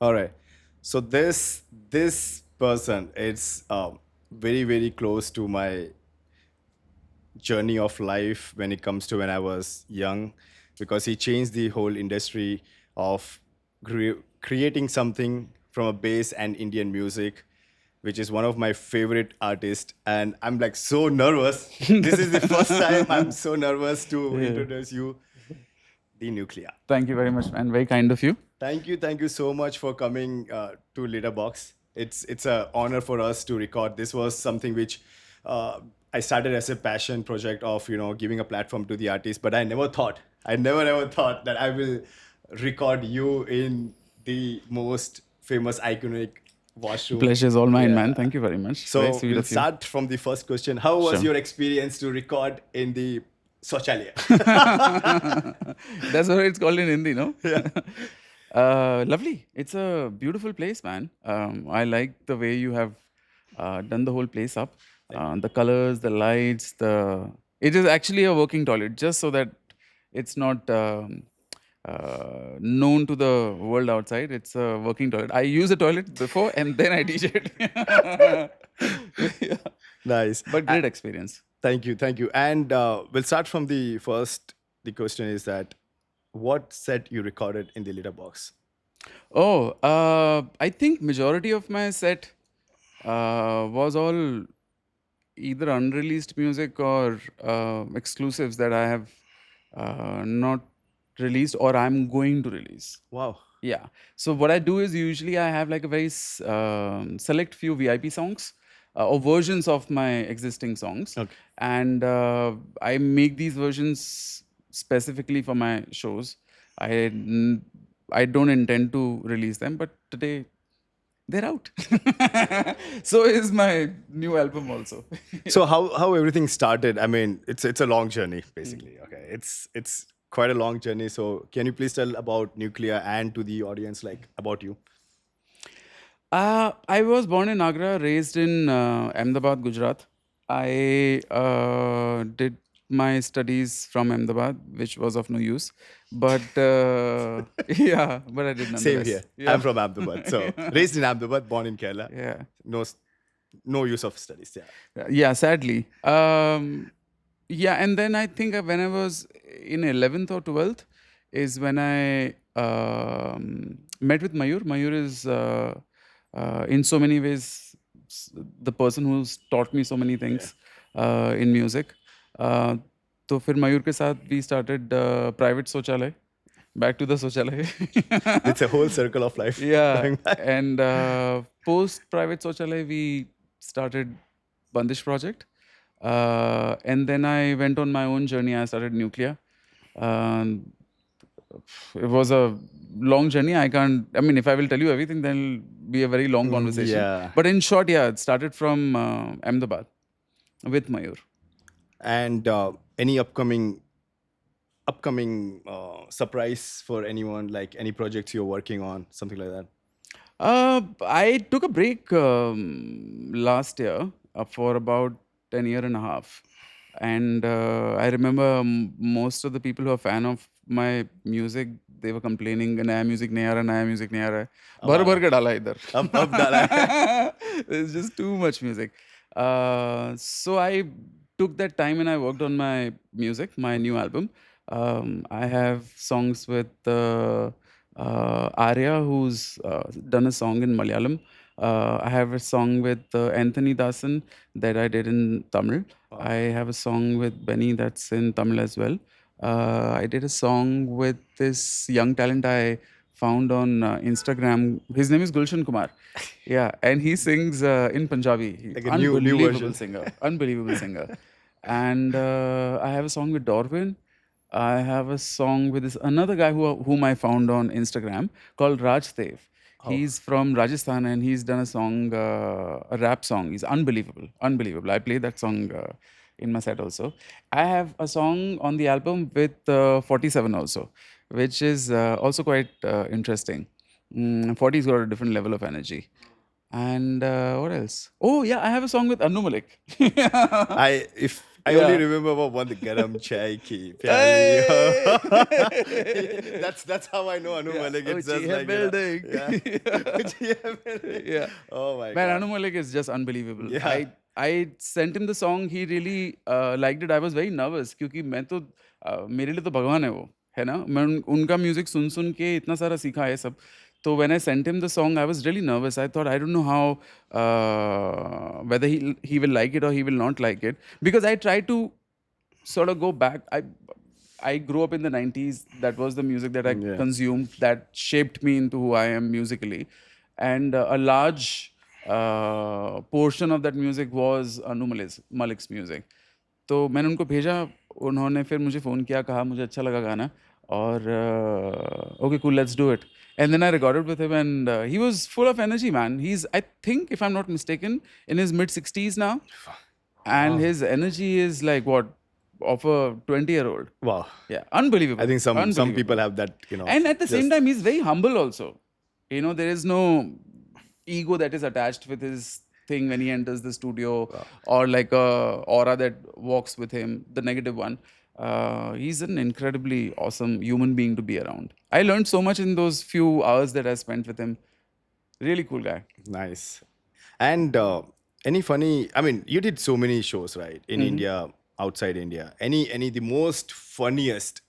All right. So this person, it's very very close to my journey of life when it comes to when I was young, because he changed the whole industry of creating something from a bass and Indian music, which is one of my favorite artists. And I'm like so nervous. This is the first time I'm so nervous to Yeah. introduce you, the Nucleya. Thank you very much, man. Very kind of you. Thank you so much for coming to Litterbox. It's a honor for us to record. This was something which I started as a passion project of giving a platform to the artist, but I never ever thought that I will record you in the most famous iconic washroom. Pleasure is all mine, man. Yeah. Thank you very much. Very So sweet we'll of you. start from the first question. How was Sure. your experience to record in the Shauchalaya? That's what it's called in Hindi, no? Yeah. Lovely. It's a beautiful place, man. I like the way you have done the whole place up. The colors, the lights, the. It is actually a working toilet, just so that it's not known to the world outside. It's a working toilet. I use a toilet before and then I teach it. Yeah. Nice. But great experience. Thank you, thank you. And we'll start from the first. The question is that what set you recorded in the litter box? Oh, I think majority of my set was all either unreleased music or exclusives that I have not released or I'm going to release. Wow. Yeah. So what I do is usually I have like a very select few VIP songs or versions of my existing songs, Okay. and I make these versions specifically for my shows. I don't intend to release them, but today they're out. So is my new album also. So how everything started? I mean, it's a long journey basically. Okay, it's quite a long journey. So can you please tell about Nucleya and to the audience like about you? I was born in Agra, raised in Ahmedabad, Gujarat. I did my studies from Ahmedabad, which was of no use. But yeah, but I did Same nonetheless. here. I'm Yeah. from Ahmedabad, so raised in Ahmedabad, born in Kerala. Yeah. No, no use of studies. Yeah. Yeah, sadly. Yeah, and then I think when I was in 11th or 12th is when I met with Mayur. Mayur is in so many ways the person who's taught me so many things in music. तो फिर मयूर के साथ we started private शौचालय. Back to the शौचालय. It's a whole circle of life. Yeah, Going back. and post private शौचालय we started Bandish project. And then I went on my own journey. I started Nucleya. Um, it was a long journey. I mean, if I will tell you everything, then it'll be a very long conversation. Yeah. But in short, yeah, it started from Ahmedabad with Mayur. And any upcoming surprise for anyone, like any projects you're working on, something like that? I took a break last year for about an year and a half. And I remember most of the people who are fan of my music, they were complaining, नया music नहीं आ रहा, नया music नहीं आ रहा है. भर भर के डाला इधर. Up डाला है. There's just too much music. So I took that time and I worked on my music, my new album. I have songs with Arya, who's done a song in Malayalam. I have a song with Anthony Dasan that I did in Tamil. I have a song with Benny that's in Tamil as well. I did a song with this young talent I found on Instagram. His name is Gulshan Kumar. Yeah, and he sings in Punjabi. Like a new Unbelievable version. singer. Unbelievable singer. And I have a song with Dorwin. I have a song with this another guy whom I found on Instagram called Raj Dev. He's from Rajasthan and he's done a song, a rap song. He's unbelievable, unbelievable. I play that song in my set also. I have a song on the album with 47 also, which is also quite interesting. 40's got a different level of energy. And what else? Oh yeah, I have a song with Anu Malik. I if I only remember about one, the garam chai ki pyali. Hey! That's how I know Anu Yeah. Malik. It's Uchi just hai like, building. yeah. Uchi hai building. Yeah. Oh my Man, God. Anu Malik is just unbelievable. Yeah. I sent him the song. He really liked it. I was very nervous क्योंकि मैं तो मेरे लिए तो भगवान है वो, है ना? मैं उनका म्यूजिक सुन सुन के इतना सारा सीखा है सब. So when I sent him the song, I was really nervous. I thought I don't know how whether he will like it or he will not like it, because I tried to sort of go back. I grew up in the 90s. That was the music that I Yeah. consumed, that shaped me into who I am musically. And a large portion of that music was Malik's music. तो मैंने उनको भेजा, उन्होंने फिर मुझे phone किया, कहा मुझे अच्छा लगा गाना, और okay, cool, let's do it. And then I recorded with him, and he was full of energy, man. He's, I think, if I'm not mistaken, in his mid-60s now. And his energy is like what? Of a 20-year-old. Wow. Yeah, unbelievable. I think some Unbelievable. people have that, And at the same just- time, he's very humble also. There is no ego that is attached with his thing when he enters the studio, or like a aura that walks with him, the negative one. He's an incredibly awesome human being to be around. I learned so much in those few hours that I spent with him. Really cool guy. Nice. And any funny, I mean, you did so many shows, right? In India, outside India. Any the most funniest,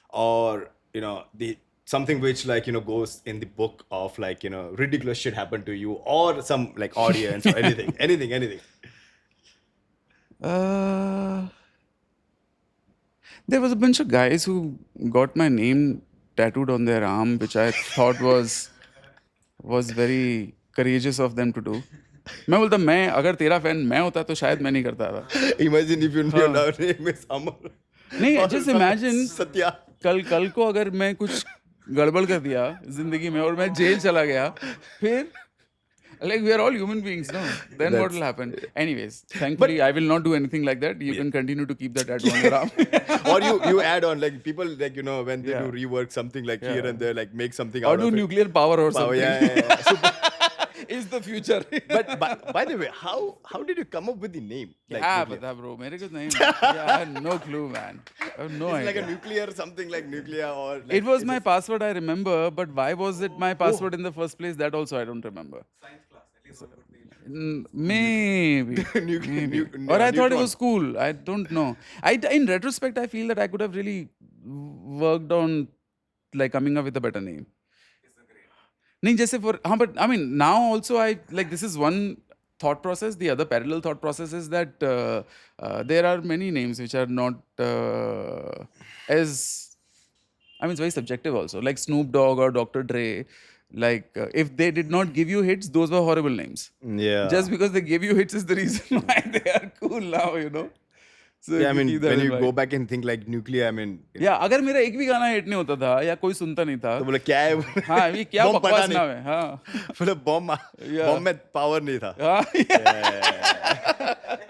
or the something which goes in the book of ridiculous shit happened to you, or some like audience or anything. anything. There was a bunch of guys who got my name tattooed on their arm, which I thought was very courageous of them to do. मैं बोलता, मैं अगर तेरा fan मैं होता तो शायद मैं नहीं करता था. Imagine if your name is Amar. नहीं, or just some imagine Satya. कल को अगर मैं कुछ गड़बड़ कर दिया जिंदगी में और मैं जेल चला गया, फिर like we are all human beings, no? Then what will happen? Anyways, thankfully I will not do anything like that. You can continue to keep that tattoo on your arm. Or you add on, like people when they Yeah. do rework something like here and there, like make something Or out do of it. nuclear power or Wow, something. yeah. Super. Is the future. But by the way, how did you come up with the name? Like क्या nuclear? पता bro, मेरे को नहीं. Yeah, I have no clue, man. I have no It's idea. like a nuclear something like Nucleya, or like, It was is my password, I remember, but why was it my password in the first place? That also I don't remember. Maybe. Maybe. Or I thought it was cool. I don't know. In retrospect, I feel that I could have really worked on like coming up with a better name. नहीं जैसे for हाँ, but I mean now also I like, this is one thought process. The other parallel thought process is that there are many names which are not as, I mean, it's very subjective also. Like Snoop Dogg or Dr. Dre, like if they did not give you hits, those were horrible names. Yeah. Just because they gave you hits is the reason why they are cool now. So Yeah, I mean, keep that when in you mind. go back and think like Nucleya, I mean, Yeah, अगर मेरा एक भी गाना hit नहीं होता था या कोई सुनता नहीं था, तो बोले क्या है वो? हाँ ये क्या Bomb बकवास फटा नाम है. हाँ. बोले bomb में power नहीं था. हाँ.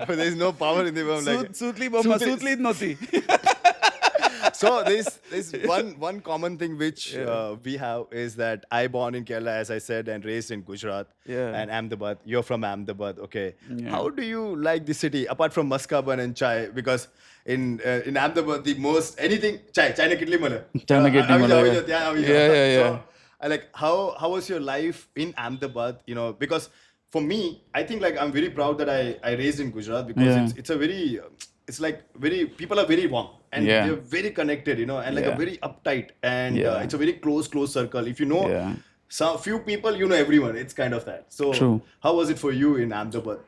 There is no power in the bomb. Like, Sutli bomba, sutli noti. so there's one common thing which we have is that I born in Kerala, as I said, and raised in Gujarat and Ahmedabad. You're from Ahmedabad, okay? Yeah. How do you like the city apart from maskaban and chai? Because in Ahmedabad, the most anything chai ne kitli male. Chai ne kitli male. Yeah. So, I like how was your life in Ahmedabad? Because for me, I think like I'm very proud that I raised in Gujarat, because it's a very it's like very people are very warm and they're very connected, and like a very uptight, and it's a very close circle. If you know some few people, you know everyone. It's kind of that. So True. how was it for you in Ahmedabad?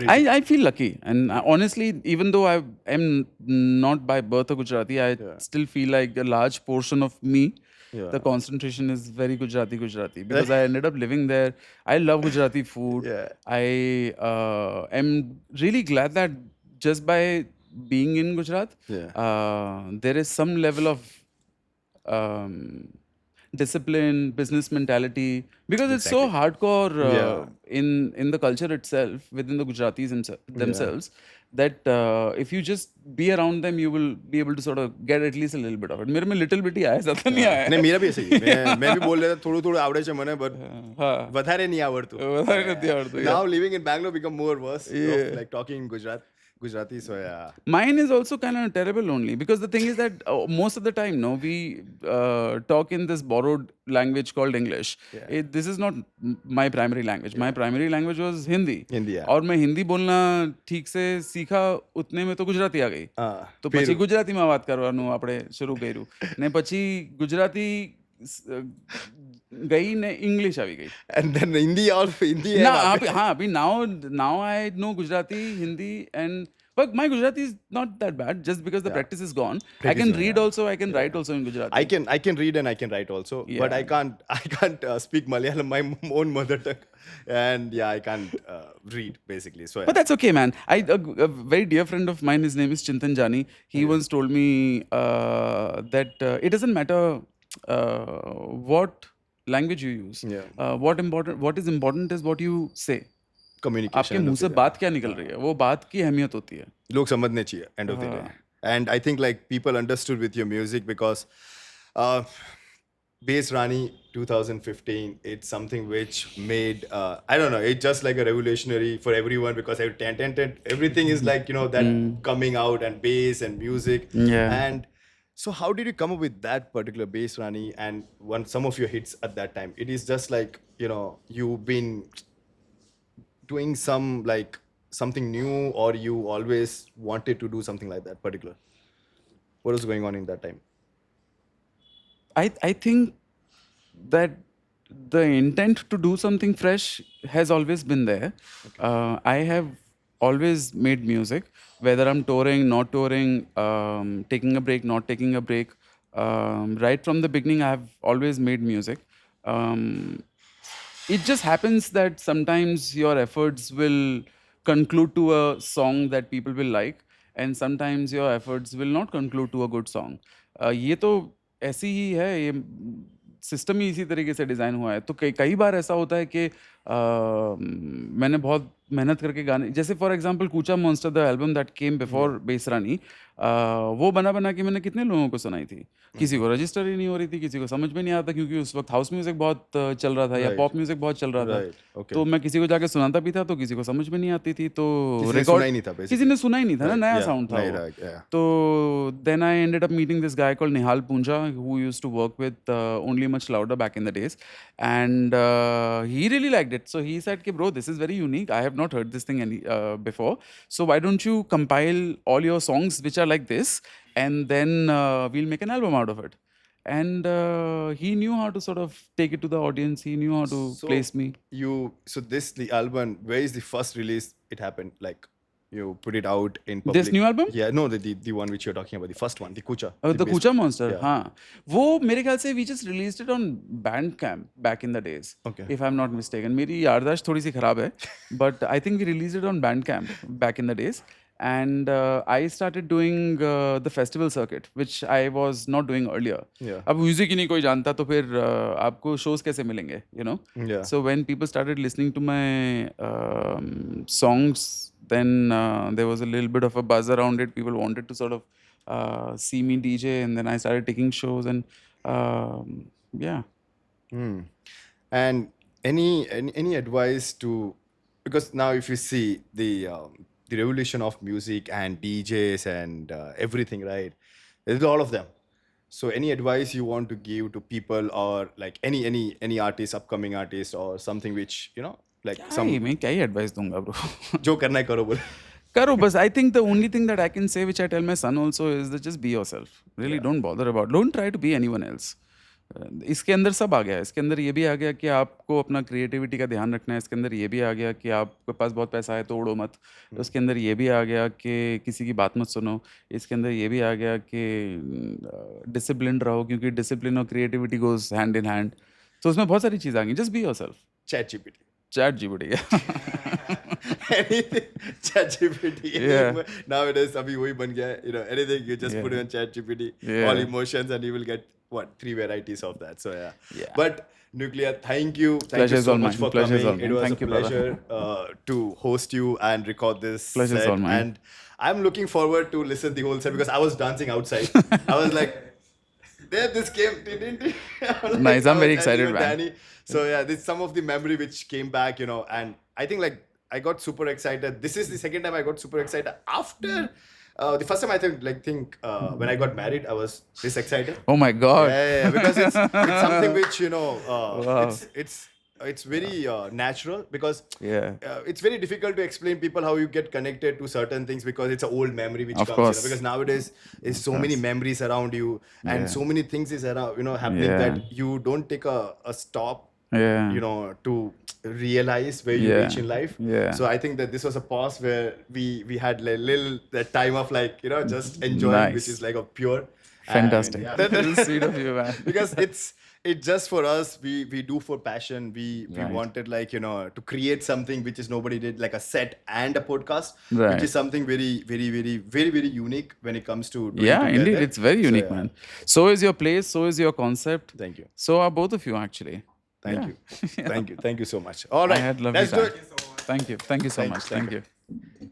I feel lucky, and honestly, even though I am not by birth a Gujarati, I still feel like a large portion of me, the concentration is very Gujarati, because I ended up living there. I love Gujarati food. I am really glad that just by being in Gujarat, there is some level of discipline, business mentality, because it's so hardcore in the culture itself, within the Gujaratis themselves, that if you just be around them, you will be able to sort of get at least a little bit of it. मेरे में little bit ही आया, ज़्यादा नहीं आया. नहीं मेरा भी ऐसे ही मैं भी बोल रहा था थोड़ा आवड़े છે મને but વધારે નહીં આવડતું. વધારે નથી આવડતું. Now living in Bangalore become more worse of like talking in Gujarat. Gujarati, so yeah. Mine is also kind of terrible only because the thing is that most of the time, no, we talk in this borrowed language called English. Yeah. This is not my primary language. My Yeah. primary language was Hindi. Hindi, yeah. और मैं हिंदी बोलना ठीक से सीखा उतने में तो गुजराती आ गई તો પછી फिर ગુજરાતીમાં વાત કરવાનું આપણે શરૂ કર્યું ને પછી ગુજરાતી ગઈ ને ઇંગ્લિશ આવી ગઈ and then Hindi ના and हाँ अभी now I know Gujarati, Hindi and but my Gujarati is not that bad just because the Yeah. practice is gone. I Practice can gone, read yeah. also, I can write also in Gujarati. I can read and I can write also, but Yeah. I can't speak Malayalam, my own mother tongue, and yeah, I can't read basically. So But that's okay, man. A very dear friend of mine, his name is Chintan Jani. He once told me that it doesn't matter what language you use. Yeah. What is important is what you say. Communication. आपके मुंह से बात क्या निकल रही है वो बात की अहमियत होती है लोग समझने चाहिए end of the day. And I think like people understood with your music because Bass Rani 2015, it's something which made I don't know, it's just like a revolutionary for everyone because everything is like, you know, that coming out and bass and music. Yeah. And so how did you come up with that particular Bass Rani and some of your hits at that time? It is just like, you know, you've been doing something new, or you always wanted to do something like that particular? What was going on in that time? I think that the intent to do something fresh has always been there. I have always made music, whether I'm touring, not touring, taking a break, not taking a break. Right from the beginning, I have always made music. It just happens that sometimes your efforts will conclude to a song that people will like, and sometimes your efforts will not conclude to a good song. ये तो ऐसी ही है, ये system ही इसी तरीके से design हुआ है. तो कई कई बार ऐसा होता है कि मैंने बहुत मेहनत करके गाने, जैसे फॉर एग्जांपल कूचा monster the album that came before बेसरानी, वो बना बना के मैंने कितने लोगों को सुनाई थी. किसी को रजिस्टर ही नहीं हो रही थी, किसी को समझ में नहीं आता क्योंकि उस वक्त हाउस म्यूजिक बहुत चल रहा था या Right. पॉप म्यूजिक बहुत चल रहा था. Right. Okay. तो मैं किसी को जाके सुनाता भी था तो किसी को समझ में नहीं आती थी. तो किसी ने रिकॉर्ड सुना ही नहीं था basically. किसी ने सुना ही नहीं था ना, Right. नया Yeah. साउंड था नहीं वो. रहा, yeah. So then I ended up meeting this guy called Nihal Punja, who used to work with Only Much Louder back in the days, and he really liked it. So he said, "Bro, this is very unique. I have not heard this thing before. So why don't you compile all your songs which are like this, and then we'll make an album out of it." And he knew how to sort of take it to the audience. He knew how to So place me. the album, where is the first release it happened? Like you put it out in public. This new album? Yeah, no, the one which you're talking about, the first one, the Kucha. The Kucha Monster, Yeah. हाँ, वो मेरे ख्याल से we just released it on Bandcamp back in the days, Okay. if I'm not mistaken. मेरी याददाश्त थोड़ी सी खराब है, but I think we released it on Bandcamp back in the days. And I started doing the festival circuit, which I was not doing earlier. Yeah. अब music ही नहीं कोई जानता तो फिर आपको shows कैसे मिलेंगे, you know? Yeah. So when people started listening to my songs, then there was a little bit of a buzz around it. People wanted to sort of see me DJ, and then I started taking shows, and yeah. And any advice to, because now if you see the revolution of music and DJs and everything, right? There's a lot of them. So any advice you want to give to people, or like any artist, upcoming artist, or something which, you know, like some मैं क्या ही advice दूंगा bro? जो करना है करो बोले. करो बस. I think the only thing that I can say, which I tell my son also, is that just be yourself. Really, don't bother about. Don't try to be anyone else. इसके अंदर सब आ गया. इसके अंदर ये भी आ गया कि आपको अपना क्रिएटिविटी का ध्यान रखना है. इसके अंदर ये भी आ गया कि आपके पास बहुत पैसा है तो उड़ो मत. उसके अंदर ये भी आ गया कि किसी की बात मत सुनो. इसके अंदर ये भी आ गया कि डिसिप्लिन रहो, क्योंकि डिसिप्लिन और creativity goes hand in hand. तो उसमें बहुत सारी चीज़ आ गई. Just be yourself. ChatGPT. ChatGPT. Anything ChatGPT. Yeah. Nowadays अभी वही बन गया है. You know, anything you just put it on ChatGPT, Yeah. all emotions, and you will get what 3 varieties of that. So yeah. Yeah. But Nucleya, thank you Pleasure is so all much mine. for Pleasure is coming. all It mine. was Thank a you, brother. pleasure to host you and record this Pleasure is set. all mine. And I'm looking forward to listen the whole set because I was dancing outside. I was like, there this came. Like, Nice. I'm very I was excited, with man. Danny. So yeah, this is some of the memory which came back, you know, and I think like I got super excited. This is the second time I got super excited after. The first time I think when I got married, I was this excited. Oh my God. Yeah, because it's something which Wow. it's very natural because Yeah. it's very difficult to explain people how you get connected to certain things because it's an old memory which Of comes, course. because nowadays is so many course. memories around you and Yeah. so many things is around happening Yeah. that you don't take a stop Yeah. to realize where you Yeah. reach in life. Yeah. So I think that this was a pause where we had like little that time of like just enjoying, which is Nice. like a pure. And Fantastic. yeah, That is sweet of you, man. because it's just for us, we do for passion. We Right. wanted like to create something which is nobody did, like a set and a podcast, which Right. is something very very very very very unique when it comes to doing Yeah, indeed. together. It's very So unique, yeah, man. So is your place, so is your concept. thank you. So are both of you, actually. Thank Yeah. you. Yeah. Thank you. Thank you so much. All I right. had lovely Let's do time. it. Thank you. Thank you so Thank you. much. Thank Thank you. you.